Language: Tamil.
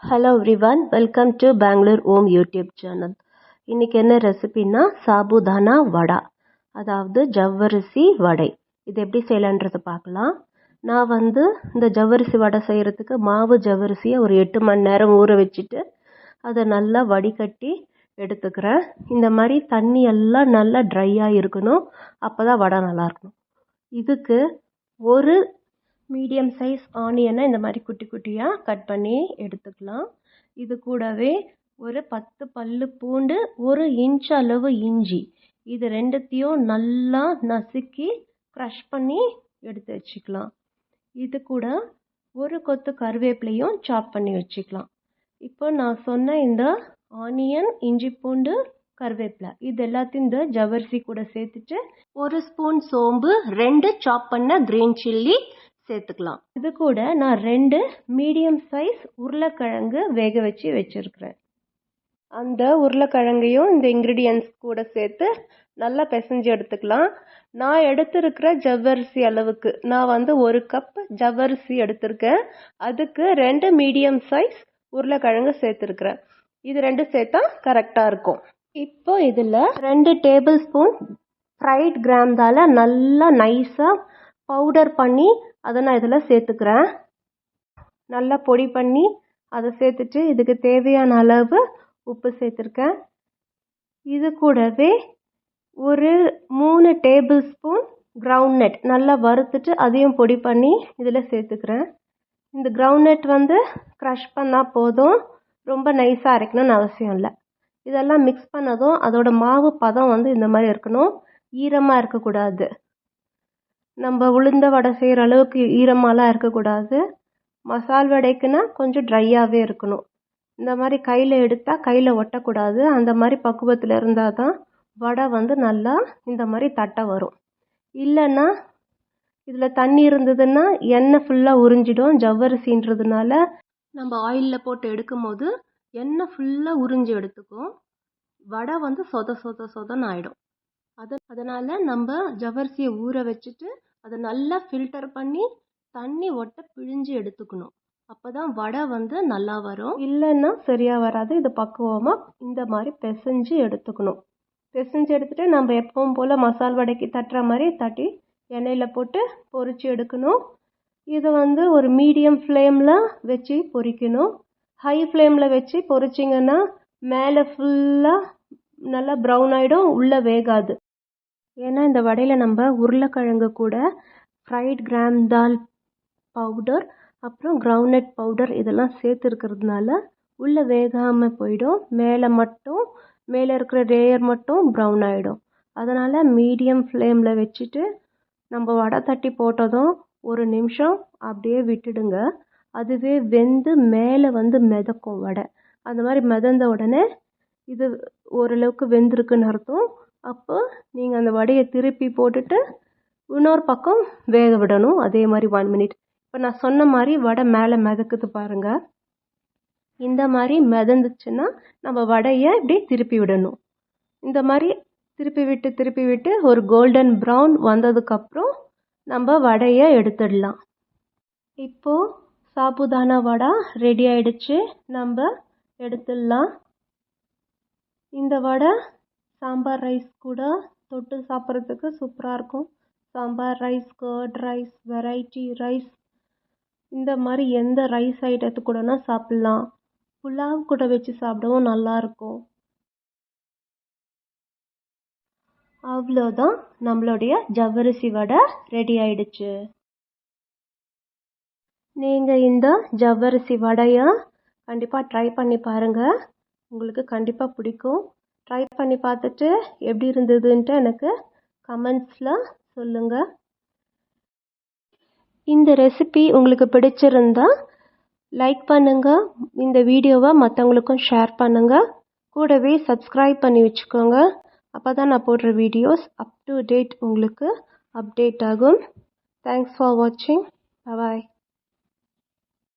Hello everyone, welcome to Bangalore ஓம் யூடியூப் சேனல். இன்றைக்கி என்ன ரெசிபின்னா சாபுதானா வடா, அதாவது ஜவ்வரிசி வடை. இது எப்படி செய்யலான்றதை பார்க்கலாம். நான் இந்த ஜவ்வரிசி வடை செய்கிறதுக்கு மாவு ஜவ்வரிசியை ஒரு 8 மணி நேரம் ஊற வச்சுட்டு அதை நல்லா வடிகட்டி எடுத்துக்கிறேன். இந்த மாதிரி தண்ணி எல்லாம் நல்லா ட்ரையாக இருக்கணும், அப்போ தான் வடை நல்லா இருக்கணும். இதுக்கு ஒரு மீடியம் சைஸ் ஆனியனை இந்த மாதிரி குட்டி குட்டியாக கட் பண்ணி எடுத்துக்கலாம். இது கூடவே ஒரு 10 பல்லு பூண்டு, 1 இன்ச் அளவு இஞ்சி, இது ரெண்டுத்தையும் நல்லா நசுக்கி க்ரஷ் பண்ணி எடுத்து வச்சுக்கலாம். இது கூட ஒரு கொத்து கருவேப்பிலையும் சாப் பண்ணி வச்சுக்கலாம். இப்போ நான் சொன்ன இந்த ஆனியன், இஞ்சி, பூண்டு, கருவேப்பிலை இது எல்லாத்தையும் இந்த ஜவ்வரிசி கூட சேர்த்துட்டு 1 ஸ்பூன் சோம்பு, 2 சாப் பண்ண கிரீன் சில்லி சேர்த்துக்கலாம். இது கூட நான் 2 மீடியம் சைஸ் உருளைக்கிழங்கு வேக வச்சு வச்சுருக்கிறேன். அந்த உருளைக்கிழங்கையும் இந்த இன்க்ரீடியன்ஸ் கூட சேர்த்து நல்லா பிசைஞ்சு எடுத்துக்கலாம். நான் எடுத்திருக்கிற ஜவ்வரிசி அளவுக்கு நான் 1 கப் ஜவ்வரிசி எடுத்திருக்கேன். அதுக்கு 2 மீடியம் சைஸ் உருளைக்கிழங்கு சேர்த்துருக்குறேன். இது 2 சேர்த்தா கரெக்டாக இருக்கும். இப்போ இதில் 2 டேபிள் ஸ்பூன் ஃப்ரைட் கிராம்தால நல்லா நைஸாக பவுடர் பண்ணி அதை நான் இதில் சேர்த்துக்கிறேன். நல்லா பொடி பண்ணி அதை சேர்த்துட்டு இதுக்கு தேவையான அளவு உப்பு சேர்த்துருக்கேன். இது கூடவே ஒரு 3 டேபிள் ஸ்பூன் கிரவுண்ட்நட் நல்லா வறுத்துட்டு அதையும் பொடி பண்ணி இதில் சேர்த்துக்கிறேன். இந்த கிரவுண்ட்நட் க்ரஷ் பண்ணால் போதும், ரொம்ப நைஸாக அரைக்கணும்னு அவசியம் இல்லை. இதெல்லாம் மிக்ஸ் பண்ணதும் அதோட மாவு பதம் இந்த மாதிரி இருக்கணும், ஈரமாக இருக்கக்கூடாது. நம்ம உளுந்த வடை செய்கிற அளவுக்கு ஈரமாலாம் இருக்கக்கூடாது. மசால் வடைக்குன்னா கொஞ்சம் ட்ரையாகவே இருக்கணும். இந்த மாதிரி கையில் எடுத்தால் கையில் ஒட்டக்கூடாது. அந்த மாதிரி பக்குவத்தில் இருந்தால் தான் வடை நல்லா இந்த மாதிரி தட்டை வரும். இல்லைன்னா இதில் தண்ணி இருந்ததுன்னா எண்ணெய் ஃபுல்லாக உறிஞ்சிடும். ஜவ்வரிசின்றதுனால நம்ம ஆயிலில் போட்டு எடுக்கும் போது எண்ணெய் ஃபுல்லாக உறிஞ்சி எடுத்துக்கும். வடை சொத சொத சொதன்னு ஆகிடும். அதனால் நம்ம ஜவ்வரிசியை ஊற வச்சுட்டு அதை நல்லா ஃபில்டர் பண்ணி தண்ணி ஒட்ட பிழிஞ்சு எடுத்துக்கணும். அப்போ தான் வடை நல்லா வரும். இல்லைன்னா சரியாக வராது. இது பக்குவமாக இந்த மாதிரி பிசைஞ்சு எடுத்துக்கணும். பிசைஞ்சு எடுத்துகிட்டு நம்ம எப்பவும் போல் மசால் வடைக்கு தட்டுற மாதிரி தட்டி எண்ணெயில் போட்டு பொரித்து எடுக்கணும். இது ஒரு மீடியம் ஃப்ளேமில் வச்சு பொரிக்கணும். ஹை ஃப்ளேமில் வச்சு பொரிச்சிங்கன்னா மேலே ஃபுல்லாக நல்லா ப்ரௌன் ஆகிடும், உள்ளே வேகாது. ஏன்னா இந்த வடையில் நம்ம உருளைக்கிழங்கு கூட ஃப்ரைட் கிராம் தால் பவுடர், அப்புறம் கிரவுண்ட்நட் பவுடர் இதெல்லாம் சேர்த்துருக்கிறதுனால உள்ளே வேகாமல் போயிடும். மேலே இருக்கிற லேயர் மட்டும் ப்ரௌன் ஆகிடும். அதனால் மீடியம் ஃப்ளேமில் வச்சுட்டு நம்ம வடை தட்டி போட்டதும் 1 நிமிஷம் அப்படியே விட்டுடுங்க. அதுவே வெந்து மேலே மிதக்கும் வடை. அந்த மாதிரி மிதந்த உடனே இது ஓரளவுக்கு வெந்திருக்குன்னு அர்த்தம். அப்போ நீங்கள் அந்த வடையை திருப்பி போட்டுட்டு இன்னொரு பக்கம் வேக விடணும். அதே மாதிரி 1 மினிட். இப்போ நான் சொன்ன மாதிரி வடை மேலே மிதக்குது பாருங்கள். இந்த மாதிரி மிதந்துச்சுன்னா நம்ம வடையை இப்படி திருப்பி விடணும். இந்த மாதிரி திருப்பி விட்டு ஒரு கோல்டன் ப்ரௌன் வந்ததுக்கப்புறம் நம்ம வடையை எடுத்துடலாம். இப்போது சாபுதானா வடை ரெடி ஆயிடுச்சு, நம்ம எடுத்துடலாம். இந்த வடை சாம்பார் ரைஸ் கூட தொட்டு சாப்பிட்றதுக்கு சூப்பராக இருக்கும். Sambar rice, curd rice, variety rice, இந்த மாதிரி எந்த ரைஸ் ஐட்டத்து கூடனா சாப்பிட்லாம். புலாவ் கூட வச்சு சாப்பிடவும் நல்லாயிருக்கும். அவ்வளோதான், நம்மளுடைய ஜவ்வரிசி வடை ரெடி ஆயிடுச்சு. நீங்கள் இந்த ஜவ்வரிசி வடையை கண்டிப்பாக ட்ரை பண்ணி பாருங்கள். உங்களுக்கு கண்டிப்பாக பிடிக்கும். ட்ரை பண்ணி பார்த்துட்டு எப்படி இருந்ததுன்ட்டு எனக்கு கமெண்ட்ஸில் சொல்லுங்கள். இந்த ரெசிபி உங்களுக்கு பிடிச்சிருந்தா லைக் பண்ணுங்கள். இந்த வீடியோவை மற்றவங்களுக்கும் ஷேர் பண்ணுங்கள். கூடவே சப்ஸ்கிரைப் பண்ணி வச்சுக்கோங்க. அப்போ தான் நான் போடுற வீடியோஸ் அப் டு டேட் உங்களுக்கு அப்டேட் ஆகும். தேங்க்ஸ் ஃபார் வாட்சிங். பாய்.